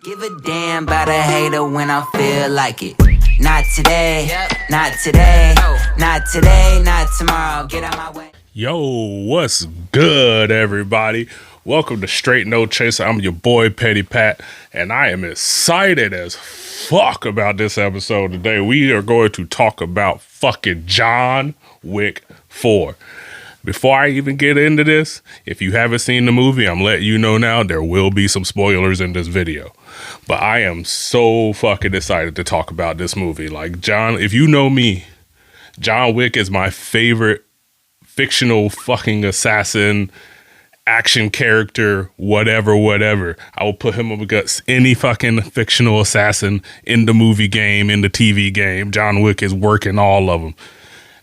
Give a damn about a hater when I feel like it. Not today, not today, not today, not tomorrow. Get out my way. Yo, what's good, everybody? Welcome to Straight No Chaser. I'm your boy, Petty Pat, and I am excited as fuck about this episode today. We are going to talk about fucking John Wick 4. Before I even get into this, if you haven't seen the movie, I'm letting you know now, there will be some spoilers in this video. But I am so fucking excited to talk about this movie. Like, if you know me, John Wick is my favorite fictional fucking assassin, action character, whatever. I will put him up against any fucking fictional assassin in the movie game, in the TV game. John Wick is working all of them.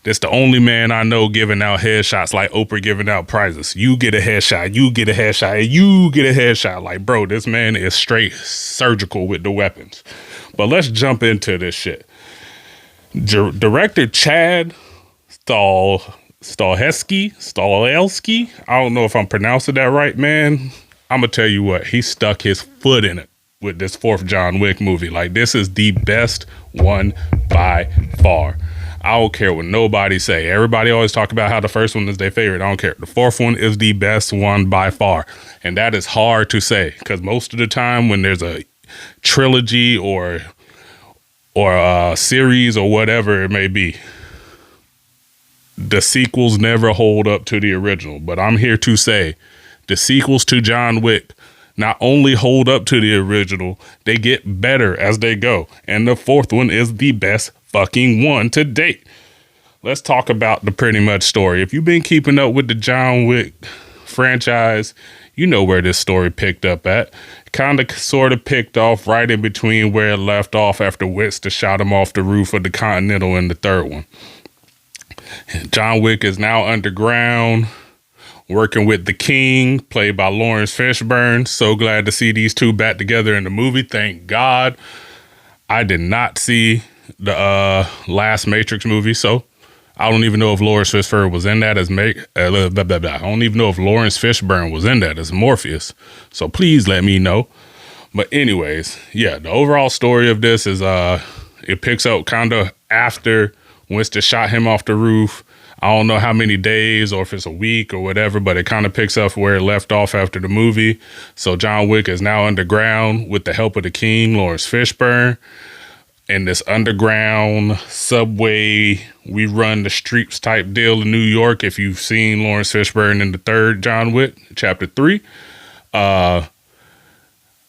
This the only man I know giving out headshots like Oprah giving out prizes. You get a headshot, you get a headshot, and you get a headshot. Like, bro, this man is straight surgical with the weapons. But let's jump into this shit. Director Chad Stahelski. I don't know if I'm pronouncing that right, man. I'm going to tell you what, he stuck his foot in it with this fourth John Wick movie. Like, this is the best one by far. I don't care what nobody say. Everybody always talk about how the first one is their favorite. I don't care. The fourth one is the best one by far. And that is hard to say because most of the time when there's a trilogy or a series or whatever it may be, the sequels never hold up to the original. But I'm here to say the sequels to John Wick not only hold up to the original, they get better as they go. And the fourth one is the best fucking one to date. Let's talk about the pretty much story. If you've been keeping up with the John Wick franchise, you know where this story picked up at. Kind of sort of picked off right in between where it left off after Winston shot him off the roof of the Continental in the third one. John Wick is now underground, working with the King, played by Lawrence Fishburne. So glad to see these two back together in the movie. Thank God. I did not see the last Matrix movie, so I don't even know if Lawrence Fishburne was in that as I don't even know if Lawrence Fishburne was in that as Morpheus. So please let me know. But anyways, yeah, the overall story of this is it picks up kind of after Winston shot him off the roof. I don't know how many days or if it's a week or whatever, but it kind of picks up where it left off after the movie. So John Wick is now underground with the help of the King, Lawrence Fishburne, in this underground subway, we run the streets type deal in New York. If you've seen Lawrence Fishburne in the third John Wick, Chapter 3.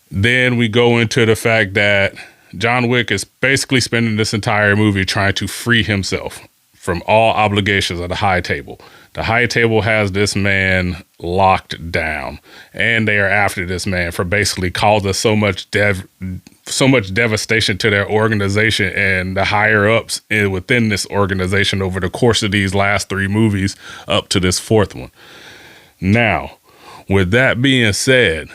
Then we go into the fact that John Wick is basically spending this entire movie trying to free himself from all obligations of the High Table. The High Table has this man locked down, and they are after this man for basically causing so much devastation to their organization and the higher ups within this organization over the course of these last three movies up to this fourth one. Now, with that being said,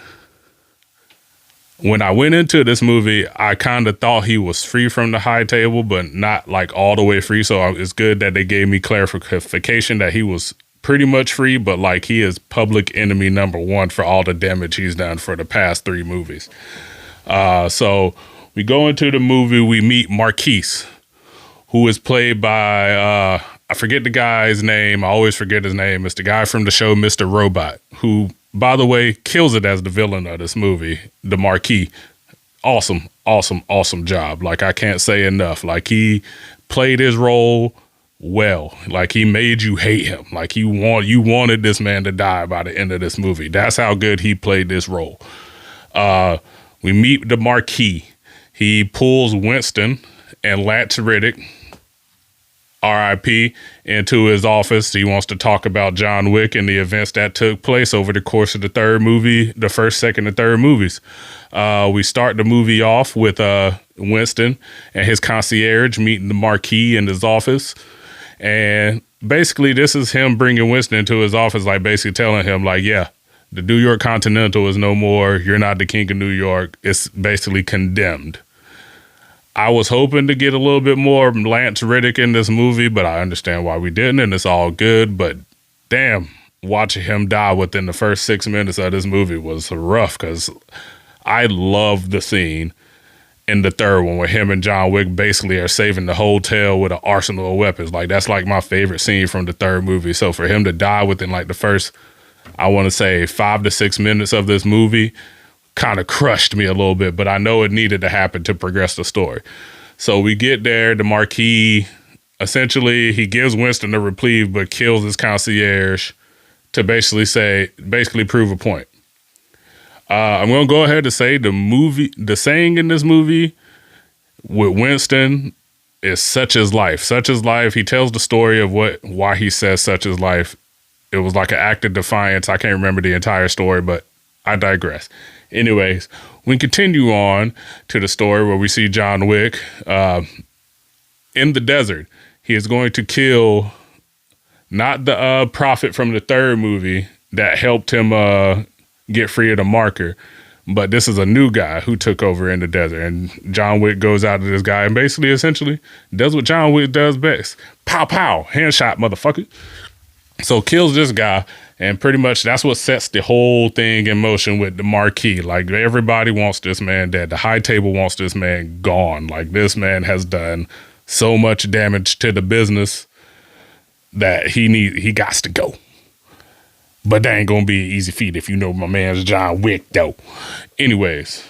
when I went into this movie, I kind of thought he was free from the High Table, but not like all the way free. So it's good that they gave me clarification that he was pretty much free, but like he is public enemy number one for all the damage he's done for the past three movies. So we go into the movie, we meet Marquise, who is played by, I forget the guy's name. I always forget his name. It's the guy from the show, Mr. Robot, who, by the way, kills it as the villain of this movie, the Marquis. Awesome job. Like, I can't say enough. Like, he played his role well. Like, he made you hate him. Like, you wanted this man to die by the end of this movie. That's how good he played this role. We meet the Marquis. He pulls Winston and Lance Reddick, R.I.P., into his office. He wants to talk about John Wick and the events that took place over the course of the third movie, the first, second, and third movies. We start the movie off with Winston and his concierge meeting the Marquis in his office. And basically, this is him bringing Winston into his office, like basically telling him, like, yeah, the New York Continental is no more. You're not the king of New York. It's basically condemned. I was hoping to get a little bit more Lance Reddick in this movie, but I understand why we didn't, and it's all good. But damn, watching him die within the first 6 minutes of this movie was rough, because I love the scene in the third one where him and John Wick basically are saving the hotel with an arsenal of weapons. Like, that's like my favorite scene from the third movie. So for him to die within like the first, I want to say 5 to 6 minutes of this movie kind of crushed me a little bit, but I know it needed to happen to progress the story. So we get there, the Marquis, essentially he gives Winston a reprieve, but kills his concierge to basically prove a point. I'm going to go ahead and say the saying in this movie with Winston is such is life. Such is life. He tells the story of why he says such is life. It was like an act of defiance. I can't remember the entire story, but I digress. Anyways, we continue on to the story where we see John Wick in the desert. He is going to kill not the prophet from the third movie that helped him get free of the marker, but this is a new guy who took over in the desert. And John Wick goes out to this guy and basically, essentially, does what John Wick does best. Pow, pow, handshot, motherfucker. So kills this guy, and pretty much that's what sets the whole thing in motion with the Marquis. Like, everybody wants this man dead. The high table wants this man gone. Like, this man has done so much damage to the business that he got to go. But that ain't gonna be an easy feat if you know my man's John Wick, though. Anyways,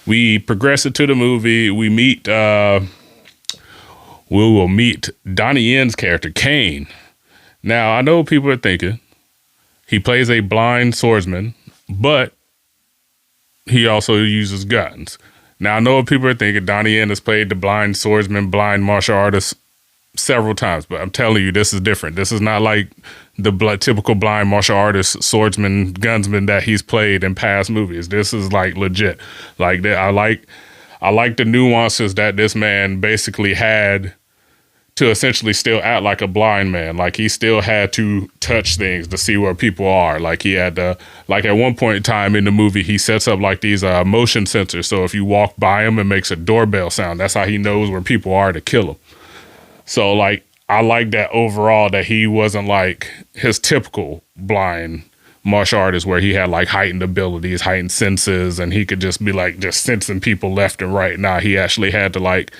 we progress into the movie. We will meet Donnie Yen's character, Kane. Now, I know people are thinking he plays a blind swordsman, but he also uses guns. Now, I know what people are thinking. Donnie Yen has played the blind swordsman, blind martial artist several times, but I'm telling you, this is different. This is not like the typical blind martial artist, swordsman, gunsman that he's played in past movies. This is like legit. Like that, I like the nuances that this man basically had to essentially still act like a blind man. Like, he still had to touch things to see where people are. Like, he had to, like, at one point in time in the movie, he sets up like these motion sensors. So if you walk by him, it makes a doorbell sound. That's how he knows where people are to kill them. So, like, I like that overall, that he wasn't like his typical blind martial artist where he had like heightened abilities, heightened senses, and he could just be like just sensing people left and right. Nah, he actually had to like,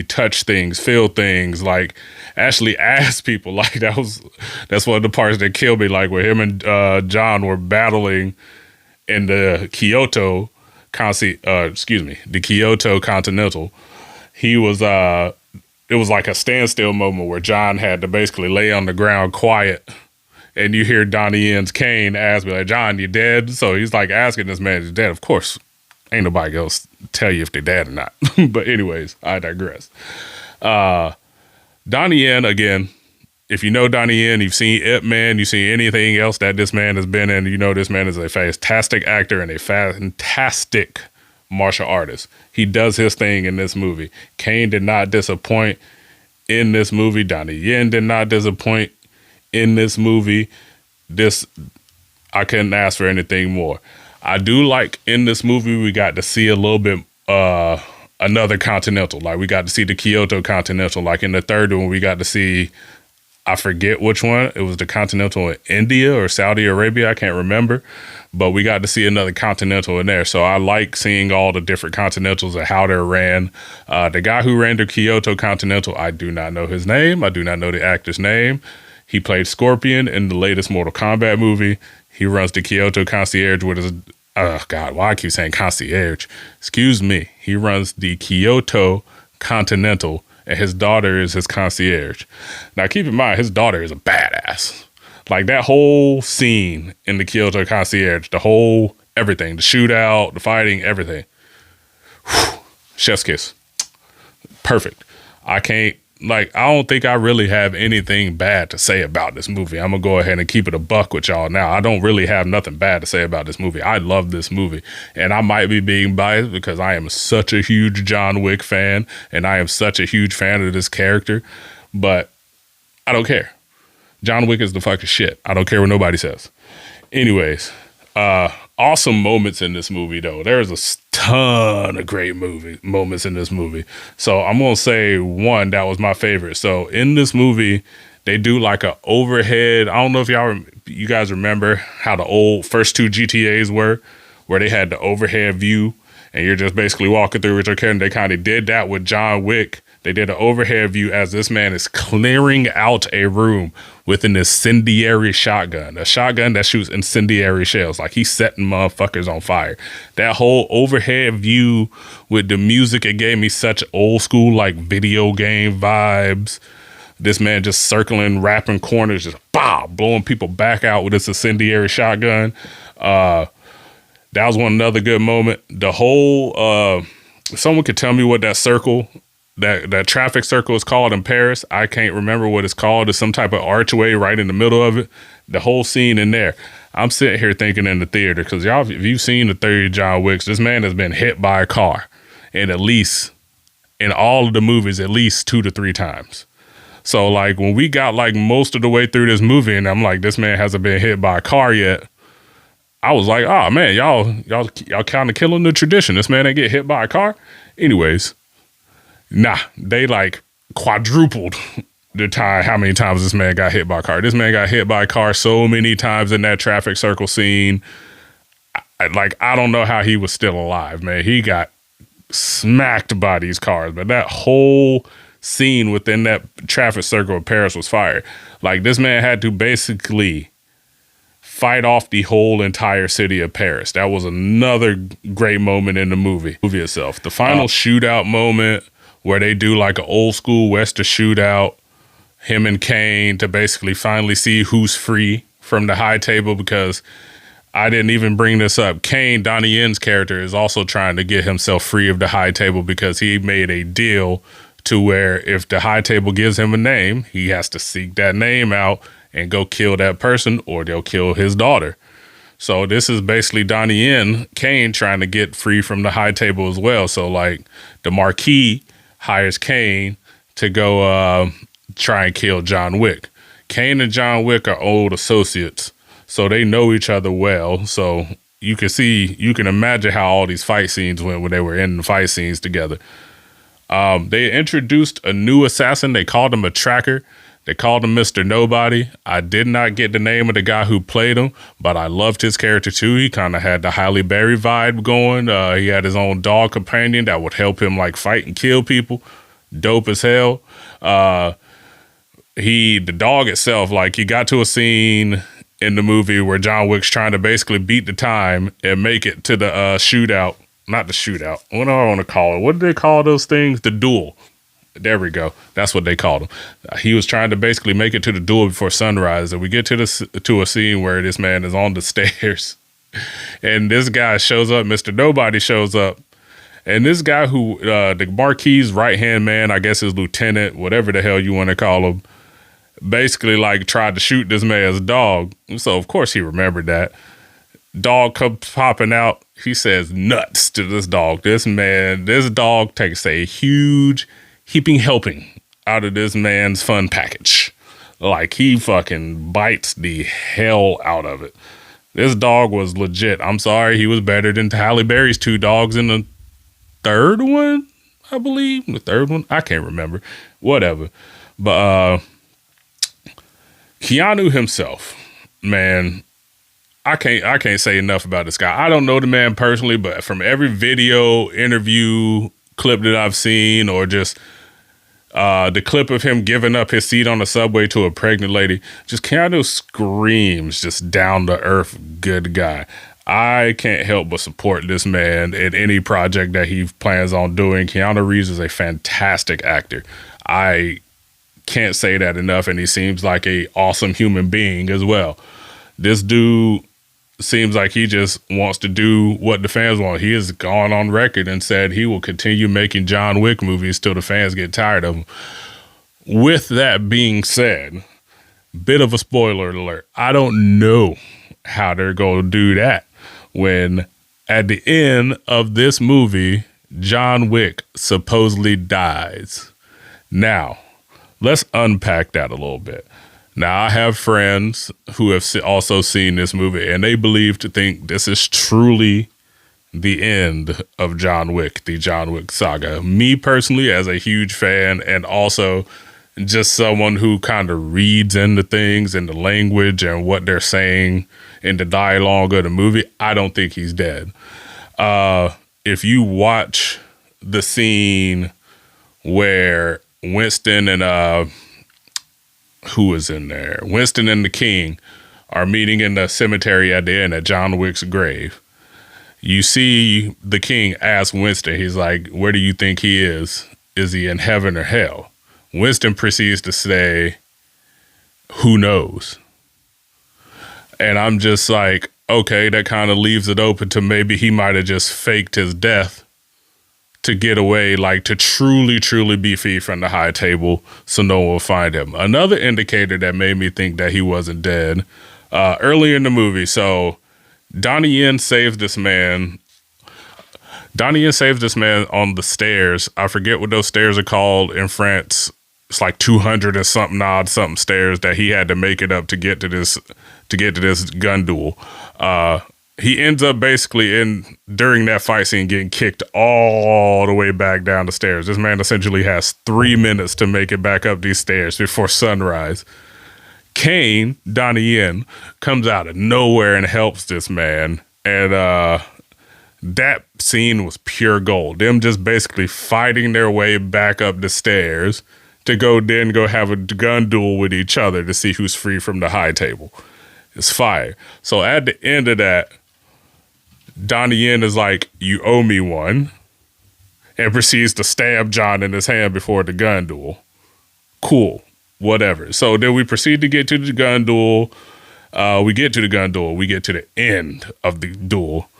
touch things, feel things, like actually ask people. Like, that's one of the parts that killed me. Like, where him and John were battling in the Kyoto Continental. He was it was like a standstill moment where John had to basically lay on the ground quiet, and you hear Donnie Yen's Kane ask me, like, John, you dead? So he's like asking this man, is dead? Of course, ain't nobody else tell you if they're dead or not. But anyways, I digress. Donnie Yen, again, if you know Donnie Yen, you've seen Ip Man, you've seen anything else that this man has been in, you know this man is a fantastic actor and a fantastic martial artist. He does his thing in this movie. Kane did not disappoint in this movie. Donnie Yen did not disappoint in this movie. I couldn't ask for anything more. I do like in this movie we got to see a little bit another Continental. Like, we got to see the Kyoto Continental. Like, in the third one we got to see, I forget which one. It was the Continental in India or Saudi Arabia. I can't remember. But we got to see another Continental in there. So I like seeing all the different Continentals and how they're ran. The guy who ran the Kyoto Continental, I do not know his name. I do not know the actor's name. He played Scorpion in the latest Mortal Kombat movie. He runs the Kyoto Concierge with his, God, why I keep saying concierge? Excuse me. He runs the Kyoto Continental, and his daughter is his concierge. Now, keep in mind, his daughter is a badass. Like, that whole scene in the Kyoto Concierge, the whole everything, the shootout, the fighting, everything. Whew, chef's kiss. Perfect. I don't think I really have anything bad to say about this movie. I'm going to go ahead and keep it a buck with y'all now. I don't really have nothing bad to say about this movie. I love this movie. And I might be being biased because I am such a huge John Wick fan, and I am such a huge fan of this character. But I don't care. John Wick is the fucking shit. I don't care what nobody says. Anyways, awesome moments in this movie, though. There's a ton of great moments in this movie. So I'm going to say one that was my favorite. So in this movie, They do like a overhead. I don't know if you guys remember how the old first two GTAs were, where they had the overhead view and you're just basically walking through with your character. They kind of did that with John Wick. They did an overhead view as this man is clearing out a room with an incendiary shotgun, a shotgun that shoots incendiary shells. Like he's setting motherfuckers on fire. That whole overhead view with the music, it gave me such old school, like video game vibes. This man just circling, wrapping corners, just blowing people back out with this incendiary shotgun. That was another good moment. The whole, someone could tell me what that circle, that traffic circle is called in Paris. I can't remember what it's called. It's some type of archway right in the middle of it. The whole scene in there. I'm sitting here thinking in the theater, because y'all, if you've seen the 30 John Wicks, this man has been hit by a car, and at least in all of the movies, at least 2 to 3 times. So like when we got like most of the way through this movie, and I'm like, this man hasn't been hit by a car yet, I was like, oh man, y'all kind of killing the tradition. This man ain't get hit by a car. Anyways, nah, they like quadrupled the time, how many times this man got hit by a car. This man got hit by a car so many times in that traffic circle scene. I don't know how he was still alive, man. He got smacked by these cars, but that whole scene within that traffic circle of Paris was fire. Like this man had to basically fight off the whole entire city of Paris. That was another great moment in the movie itself. The final shootout moment where they do like an old school Western shootout, him and Kane, to basically finally see who's free from the high table, because I didn't even bring this up. Kane, Donnie Yen's character, is also trying to get himself free of the high table because he made a deal to where if the high table gives him a name, he has to seek that name out and go kill that person, or they'll kill his daughter. So this is basically Donnie Yen, Kane, trying to get free from the high table as well. So like the Marquis hires Kane to go try and kill John Wick. Kane and John Wick are old associates, so they know each other well. So you can imagine how all these fight scenes went when they were in the fight scenes together. They introduced a new assassin. They called him a tracker. They called him Mr. Nobody. I did not get the name of the guy who played him, but I loved his character too. He kind of had the Halle Berry vibe going. He had his own dog companion that would help him like fight and kill people. Dope as hell. The dog itself, like he got to a scene in the movie where John Wick's trying to basically beat the time and make it to the shootout. Not the shootout. What do I want to call it? What do they call those things? The duel. There we go. That's what they called him. He was trying to basically make it to the duel before sunrise. And we get to a scene where this man is on the stairs. And this guy shows up. Mr. Nobody shows up. And this guy who, the Marquis' right-hand man, I guess his lieutenant, whatever the hell you want to call him, basically like tried to shoot this man's dog. So, of course, he remembered that. Dog comes popping out. He says nuts to this dog. This dog takes a huge heaping helping out of this man's fun package. Like he fucking bites the hell out of it. This dog was legit. I'm sorry, he was better than Halle Berry's 2 dogs in the third one, I believe. The third one? I can't remember. Whatever. But Keanu himself, man, I can't say enough about this guy. I don't know the man personally, but from every video, interview, clip that I've seen, or just the clip of him giving up his seat on the subway to a pregnant lady, just Keanu screams just down to earth good guy. I can't help but support this man in any project that he plans on doing. Keanu Reeves is a fantastic actor. I can't say that enough, and he seems like a awesome human being as well. This dude seems like he just wants to do what the fans want. He has gone on record and said he will continue making John Wick movies till the fans get tired of them. With that being said, bit of a spoiler alert. I don't know how they're going to do that when at the end of this movie, John Wick supposedly dies. Now, let's unpack that a little bit. Now, I have friends who have also seen this movie, and they think this is truly the end of John Wick, the John Wick saga. Me personally, as a huge fan, and also just someone who kind of reads into things and the language and what they're saying in the dialogue of the movie, I don't think he's dead. If you watch the scene where Winston and who is in there? Winston and the King are meeting in the cemetery at the end at John Wick's grave. You see the King ask Winston, he's like, where do you think he is? Is he in heaven or hell? Winston proceeds to say, who knows? And I'm just like, okay, that kind of leaves it open to maybe he might have just faked his death to get away, like to truly, truly be free from the high table so no one will find him. Another indicator that made me think that he wasn't dead, early in the movie, so Donnie Yen saves this man. Donnie Yen saves this man on the stairs. I forget what those stairs are called in France. It's like 200 and something stairs that he had to make it up to get to this gun duel. He ends up basically during that fight scene getting kicked all the way back down the stairs. This man essentially has 3 minutes to make it back up these stairs before sunrise. Kane, Donnie Yen, comes out of nowhere and helps this man. And that scene was pure gold. Them just basically fighting their way back up the stairs to go have a gun duel with each other to see who's free from the high table. It's fire. So at the end of that, Donnie Yen is like, you owe me one, and proceeds to stab John in his hand before the gun duel. Cool. Whatever. So then we proceed to get to the gun duel. We get to the gun duel. We get to the end of the duel.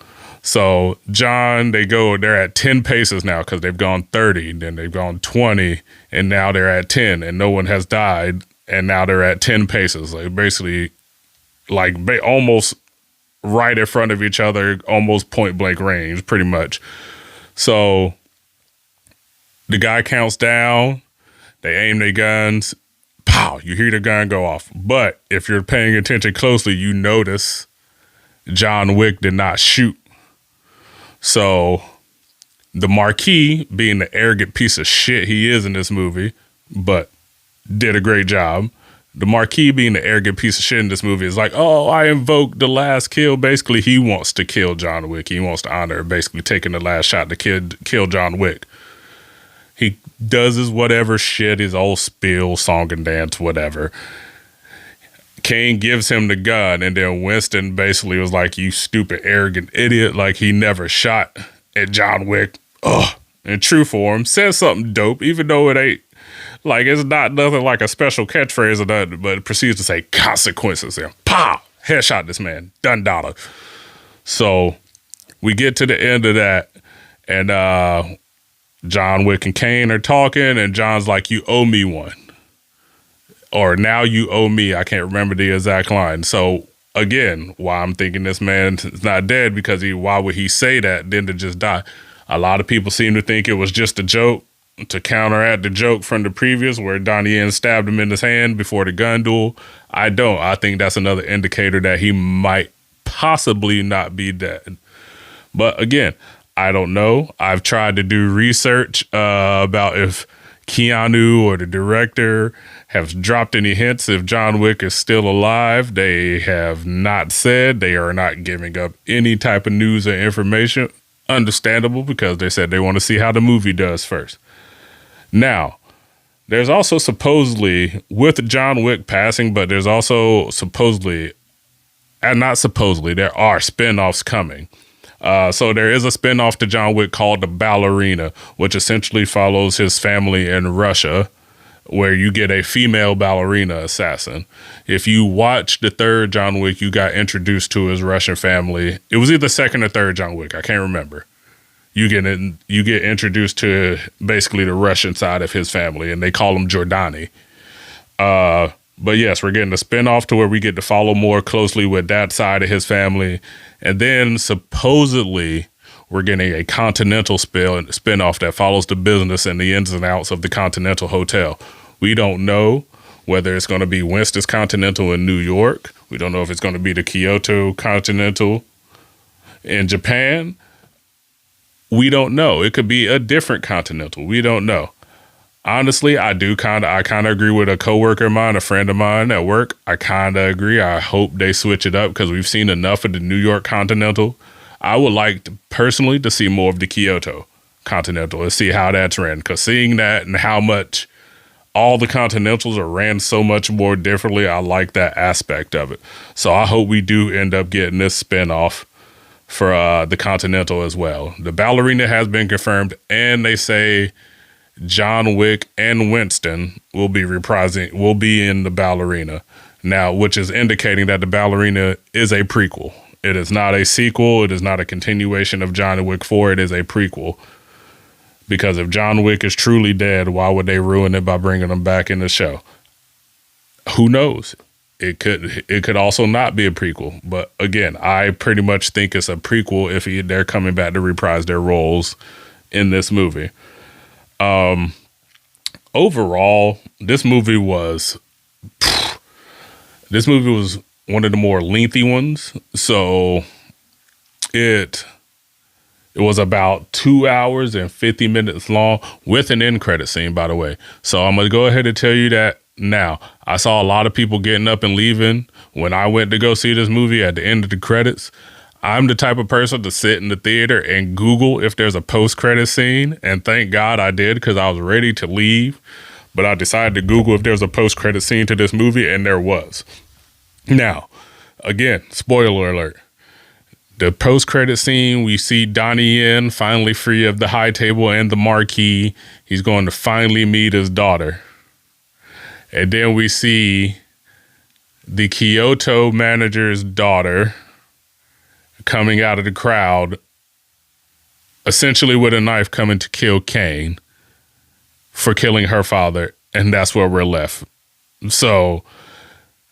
So John, they're at 10 paces now because they've gone 30, then they've gone 20, and now they're at 10, and no one has died, and now they're at 10 paces. Like basically, almost right in front of each other, almost point blank range, pretty much. So the guy counts down, they aim their guns, pow, you hear the gun go off. But if you're paying attention closely, you notice John Wick did not shoot. So the Marquis, being the arrogant piece of shit he is in this movie, but did a great job. The Marquis, being the arrogant piece of shit in this movie, is like, oh, I invoked the last kill. Basically, he wants to kill John Wick. He wants to honor basically taking the last shot to kill John Wick. He does his whatever shit, his old spiel, song and dance, whatever. Kane gives him the gun, and then Winston basically was like, you stupid, arrogant idiot. Like, he never shot at John Wick. Ugh. In true form, says something dope, even though it ain't, like, it's not nothing like a special catchphrase or nothing, but it proceeds to say consequences. And pow! Headshot this man. Done dollar. So we get to the end of that, and John Wick and Kane are talking, and John's like, you owe me one. Or now you owe me. I can't remember the exact line. So again, why I'm thinking this man is not dead, because why would he say that then to just die? A lot of people seem to think it was just a joke to counteract the joke from the previous where Donnie Yen stabbed him in his hand before the gun duel. I don't. I think that's another indicator that he might possibly not be dead. But again, I don't know. I've tried to do research about if Keanu or the director have dropped any hints if John Wick is still alive. They have not said. They are not giving up any type of news or information. Understandable, because they said they want to see how the movie does first. Now, there's also supposedly, with John Wick passing, but there's also supposedly, and not supposedly, there are spinoffs coming. So there is a spinoff to John Wick called The Ballerina, which essentially follows his family in Russia, where you get a female ballerina assassin. If you watch the third John Wick, you got introduced to his Russian family. It was either second or third John Wick. I can't remember. You get introduced to basically the Russian side of his family, and they call him Giordani. But yes, we're getting a spinoff to where we get to follow more closely with that side of his family. And then supposedly we're getting a Continental spinoff that follows the business and the ins and outs of the Continental Hotel. We don't know whether it's going to be Winston's Continental in New York. We don't know if it's going to be the Kyoto Continental in Japan. We don't know. It could be a different Continental. We don't know. Honestly, I kind of agree with a coworker of mine, a friend of mine at work. I kind of agree. I hope they switch it up because we've seen enough of the New York Continental. I would like personally to see more of the Kyoto Continental and see how that's ran. Because seeing that and how much all the Continentals are ran so much more differently, I like that aspect of it. So I hope we do end up getting this spinoff for the Continental as well. The ballerina has been confirmed, and they say John Wick and Winston will be in the ballerina now, which is indicating that the ballerina is a prequel. It is not a sequel. It is not a continuation of John Wick 4. It is a prequel. Because if John Wick is truly dead, why would they ruin it by bringing him back in the show? Who knows? It could also not be a prequel. But again, I pretty much think it's a prequel if they're coming back to reprise their roles in this movie. Overall, this movie was one of the more lengthy ones. So it was about 2 hours and 50 minutes long with an end credit scene, by the way. So I'm going to go ahead and tell you that now. I saw a lot of people getting up and leaving when I went to go see this movie at the end of the credits. I'm the type of person to sit in the theater and Google if there's a post-credit scene, and thank God I did because I was ready to leave, but I decided to Google if there's a post-credit scene to this movie, and there was. Now, again, spoiler alert. The post-credit scene, we see Donnie Yen finally free of the high table and the marquee. He's going to finally meet his daughter. And then we see the Kyoto manager's daughter coming out of the crowd, essentially with a knife coming to kill Kane for killing her father, and that's where we're left. So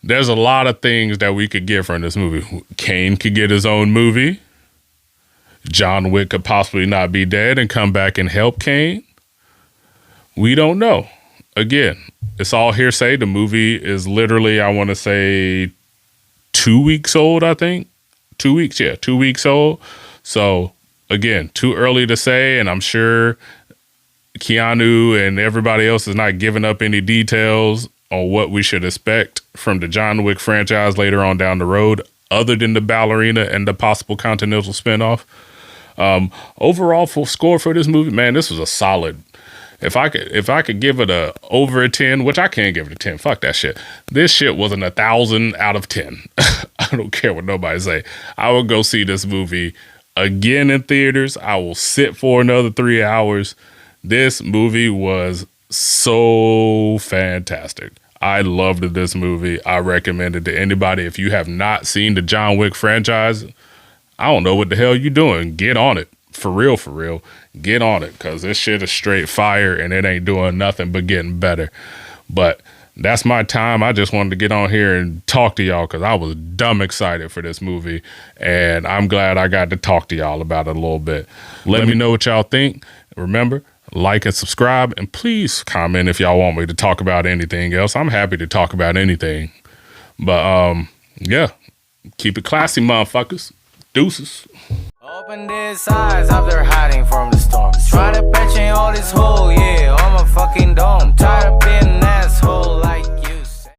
there's a lot of things that we could get from this movie. Kane could get his own movie. John Wick could possibly not be dead and come back and help Kane. We don't know. Again, it's all hearsay. The movie is literally, I want to say, 2 weeks old, I think. 2 weeks, yeah, 2 weeks old. So, again, too early to say, and I'm sure Keanu and everybody else is not giving up any details on what we should expect from the John Wick franchise later on down the road, other than the ballerina and the possible Continental spinoff. Overall, full score for this movie, man, this was a solid. If I could give it a over a 10, which I can't give it a 10, fuck that shit. This shit wasn't 1,000 out of 10. I don't care what nobody say. I will go see this movie again in theaters. I will sit for another 3 hours. This movie was so fantastic. I loved this movie. I recommend it to anybody. If you have not seen the John Wick franchise, I don't know what the hell you doing. Get on it. For real. Get on it, because this shit is straight fire and it ain't doing nothing but getting better. But that's my time. I just wanted to get on here and talk to y'all because I was dumb excited for this movie, and I'm glad I got to talk to y'all about it a little bit. Let me know what y'all think. Remember, like and subscribe, and please comment if y'all want me to talk about anything else. I'm happy to talk about anything. But yeah, keep it classy, motherfuckers. Deuces. Open these eyes, up there hiding from the storm. Try to patch in all this hole, yeah, on my fucking dome. Tired of being an asshole.